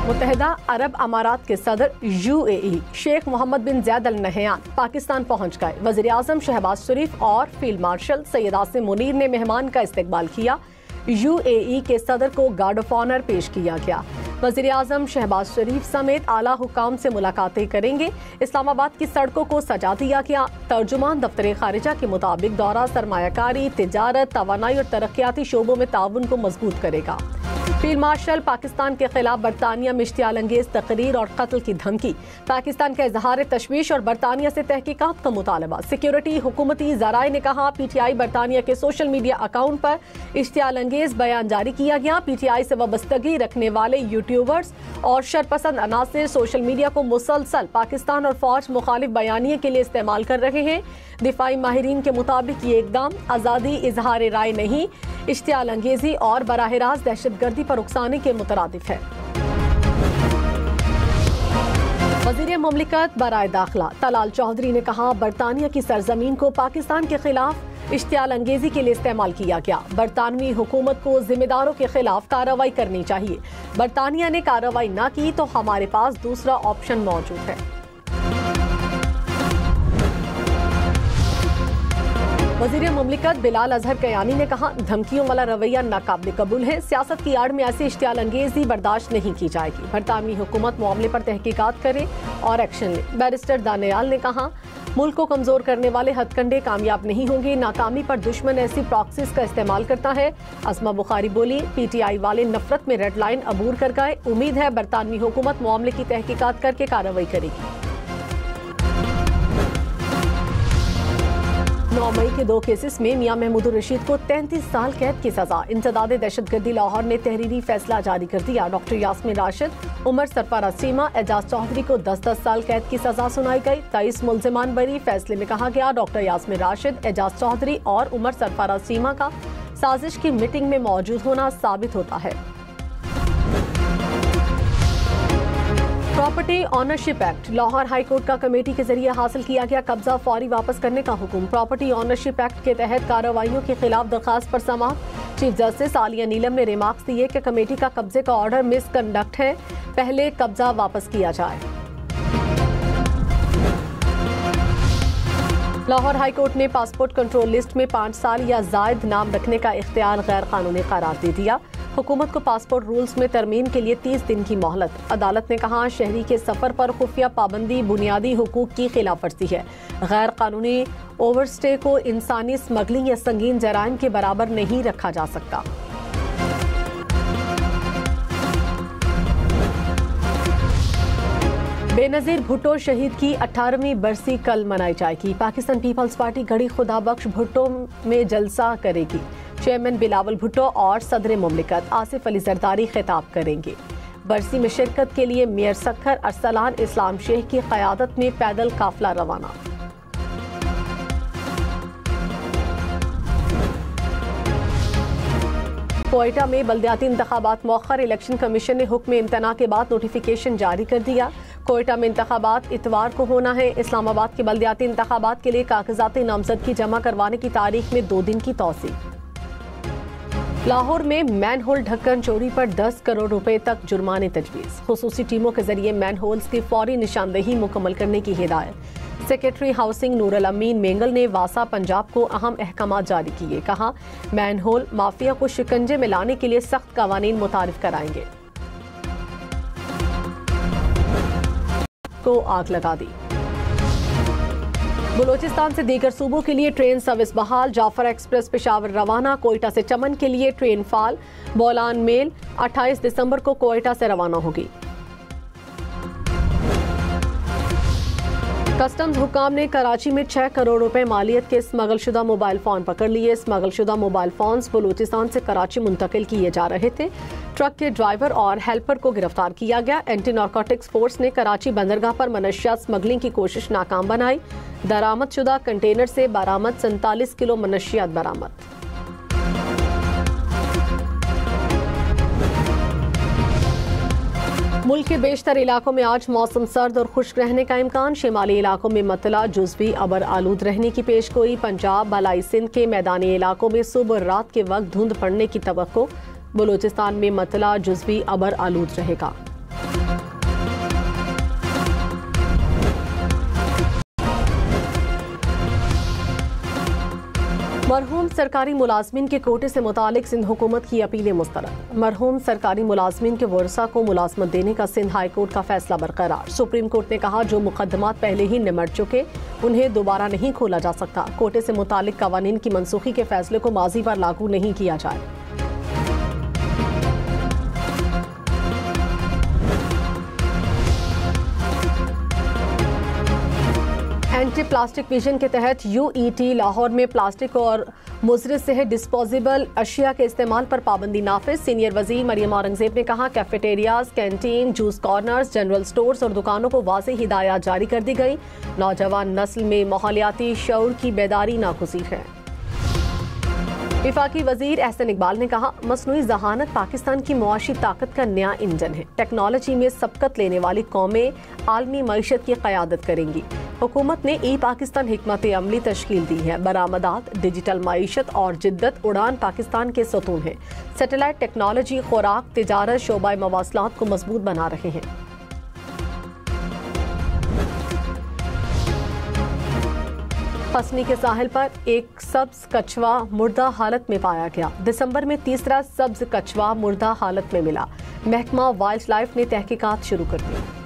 मुत्तहिदा अरब अमारात के सदर UAE शेख मोहम्मद बिन ज़ैद अल नहयान पाकिस्तान पहुंच गए। वज़ीर आज़म शहबाज शरीफ और फील्ड मार्शल सैयद आसिम मुनीर ने मेहमान का इस्तकबाल किया। UAE के सदर को गार्ड ऑफ ऑनर पेश किया गया। वज़ीर आज़म शहबाज शरीफ समेत आला हुकाम से मुलाकातें करेंगे। इस्लामाबाद की सड़कों को सजा दिया गया। तर्जुमान दफ्तर खारिजा के मुताबिक दौरा सरमायाकारी, तिजारत, तवानाई और तरक्याती शोबों में ताउन को मजबूत करेगा। फील्ड मार्शल पाकिस्तान के खिलाफ बरतानिया में इश्तियाल अंगेज तकरीर और कत्ल की धमकी। पाकिस्तान का इजहार तशवीश और बरतानिया से तहकीकात का मुतालबा। सिक्योरिटी हुकूमती ज़राए ने कहा PTI बरतानिया के सोशल मीडिया अकाउंट पर इश्तियाल अंगेज बयान जारी किया गया। PTI से वाबस्तगी रखने वाले यूट्यूबर्स और शरपसंद अनासिर सोशल मीडिया को मुसलसल पाकिस्तान और फौज मुखालिफ बयानिए के लिए इस्तेमाल कर रहे हैं। दिफाई माहिरीन के मुताबिक ये इकदाम आज़ादी इजहार राय नहीं, इश्तियाल अंगेजी और बराह रास्त दहशतगर्दी पर उकसाने के मुतरादिफ है। वज़ीर मुमलिकत बराए दाखिला तलाल चौधरी ने कहा, बरतानिया की सरजमीन को पाकिस्तान के खिलाफ इश्तियाल अंगेजी के लिए इस्तेमाल किया गया। बरतानवी हुकूमत को जिम्मेदारों के खिलाफ कार्रवाई करनी चाहिए। बरतानिया ने कार्रवाई न की तो हमारे पास दूसरा ऑप्शन मौजूद है। वज़ीर मुमलिकत बिलाल अजहर कयानी ने कहा, धमकियों वाला रवैया नाकाबिल कबूल है। सियासत की आड़ में ऐसी इश्तियाल अंगेजी बर्दाश्त नहीं की जाएगी। बरतानवी हुकूमत मामले पर तहकीकात करे और एक्शन ले। बैरिस्टर दानियाल ने कहा, मुल्क को कमजोर करने वाले हथकंडे कामयाब नहीं होंगे। नाकामी पर दुश्मन ऐसी प्रॉक्सीज का इस्तेमाल करता है। अस्मा बुखारी बोली, PTI वाले नफरत में रेड लाइन अबूर कर गए। उम्मीद है बरतानवी हुकूमत मामले की तहकीकात करके कार्रवाई करेगी। 9 मई के 2 केसेस में मियां महमूदुर रशीद को 33 साल कैद की सजा। इंसदाद दहशतगर्दी लाहौर ने तहरीरी फैसला जारी कर दिया। डॉक्टर यास्मीन राशिद, उमर सरफराज चीमा, एजाज चौधरी को 10-10 साल कैद की सजा सुनाई गई। 23 मुल्जिमान बरी। फैसले में कहा गया, डॉक्टर यास्मीन राशिद, एजाज चौधरी और उमर सरफराज चीमा का साजिश की मीटिंग में मौजूद होना साबित होता है। Property ownership act Lahore high court का कमेटी के जरिए हासिल किया गया कब्जा फौरी वापस करने का हुक्म। प्रॉपर्टी ऑनरशिप एक्ट के तहत कार्रवाइयों के खिलाफ दरखास्त पर समाअत। चीफ जस्टिस आलिया नीलम ने रिमार्क्स दिए कि कमेटी का कब्जे का ऑर्डर मिसकंडक्ट है, पहले कब्जा वापस किया जाए। लाहौर हाई कोर्ट ने पासपोर्ट कंट्रोल लिस्ट में 5 साल या जायद नाम रखने का इख्तियार गैर कानूनी करार दे दिया। हुकूमत को पासपोर्ट रूल्स में तरमीम के लिए 30 दिन की मोहलत। अदालत ने कहा, शहरी के सफर पर खुफिया पाबंदी बुनियादी हुकूक की खिलाफ वर्जी है। गैर कानूनी ओवरस्टे को इंसानी स्मगलिंग या संगीन जराइम के बराबर नहीं रखा जा सकता। बेनजीर भुट्टो शहीद की 18वीं बरसी कल मनाई जाएगी। पाकिस्तान पीपल्स पार्टी घड़ी खुदा बख्श भुट्टो में जलसा करेगी। चेयरमैन बिलावल भुट्टो और सदर मुमलिकत आसिफ अली जरदारी खिताब करेंगे। बरसी में शिरकत के लिए मेयर सखर अरसलान इस्लाम शेख की क़यादत में पैदल काफिला रवाना। कोयटा में बल्दियाती इंतखाबात मौखर। इलेक्शन कमीशन ने हुक्म इम्तना के बाद नोटिफिकेशन जारी कर दिया। कोयटा में इंतखाबात इतवार को होना है। इस्लामाबाद के बल्दियाती इंतखाबात के लिए कागजाती नामजदगी जमा करवाने की तारीख में 2 दिन की तौसी। लाहौर में मैन होल ढक्कन चोरी पर 10 करोड़ रुपए तक जुर्माने तजवीज़। खुसूसी टीमों के जरिए मैन होल्स की फौरी निशानदेही मुकम्मल करने की हिदायत। सेक्रेटरी हाउसिंग नूरुल अमीन मेंगल ने वासा पंजाब को अहम अहकाम जारी किए। कहा, मैन होल माफिया को शिकंजे में लाने के लिए सख्त कवानीन मुतारिफ कराएंगे। को आग लगा दी। बलूचिस्तान से दीगर सूबों के लिए ट्रेन सर्विस बहाल। जाफर एक्सप्रेस पेशावर रवाना। कोयटा से चमन के लिए ट्रेन फाल। बोलान मेल 28 दिसंबर को कोयटा से रवाना होगी। कस्टम्स हुकाम ने कराची में 6 करोड़ रुपए मालियत के स्मगलशुदा मोबाइल फोन पकड़ लिए। स्मगलशुदा मोबाइल फोन्स बलूचिस्तान से कराची मुंतकिल किए जा रहे थे। ट्रक के ड्राइवर और हेल्पर को गिरफ्तार किया गया। एंटी नारकोटिक्स फोर्स ने कराची बंदरगाह पर मनशियात स्मगलिंग की कोशिश नाकाम बनाई। दरामदशुदा कंटेनर से बरामद 47 किलो मनशियात बरामद। मुल्क के बेशतर इलाकों में आज मौसम सर्द और खुश्क रहने का इम्कान। शिमाली इलाकों में मतला जुज़वी अबर आलूद रहने की पेशगोई। पंजाब बलाई सिंध के मैदानी इलाकों में सुबह और रात के वक्त धुंध पड़ने की तवक्को। बलूचिस्तान में मतला जुज़वी अबर आलूद रहेगा। मरहूम सरकारी मुलाजमीन के कोटे से मुतालिक सिंध हुकूमत की अपीलें मुस्तरद। मरहूम सरकारी मुलाजमीन के वर्सा को मुलाजमत देने का सिंध हाई कोर्ट का फैसला बरकरार। सुप्रीम कोर्ट ने कहा जो मुकदमात पहले ही निमट चुके उन्हें दोबारा नहीं खोला जा सकता। कोटे से मुतालिक कवानीन की मनसूखी के फैसले को माजी पर लागू नहीं किया जाए। एंटी प्लास्टिक विजन के तहत यूईटी लाहौर में प्लास्टिक और मुज़र से डिस्पोजेबल अशिया के इस्तेमाल पर पाबंदी नाफिज। सीनियर वजीर मरियम औरंगजेब ने कहा cafeterias, canteen, juice corners, general stores और दुकानों को वाज़ेह हिदायत जारी कर दी गई। नौजवान नस्ल में माहौलियाती शऊर की बेदारी नागुज़ीर है। विफाकी वजीर एहसन इकबाल ने कहा मसनूई जहानत पाकिस्तान की मुआशी ताकत का नया इंजन है। टेक्नोलॉजी में सबकत लेने वाली कौमें आलमी मईशत की क़यादत करेंगी। हुकूमत ने ई पाकिस्तान हिकमत अमली तश्कील दी है। बरामदात, डिजिटल मईशत और जिद्दत उड़ान पाकिस्तान के सतून है। सैटेलाइट टेक्नोलॉजी, खुराक, तिजारत, शोबा मवासलात को मजबूत बना रहे हैं। पसनी के साहिल पर एक सब्ज कछुआ मुर्दा हालत में पाया गया। दिसंबर में तीसरा सब्ज कछुआ मुर्दा हालत में मिला। महकमा वाइल्ड लाइफ ने तहकीकात शुरू कर दी।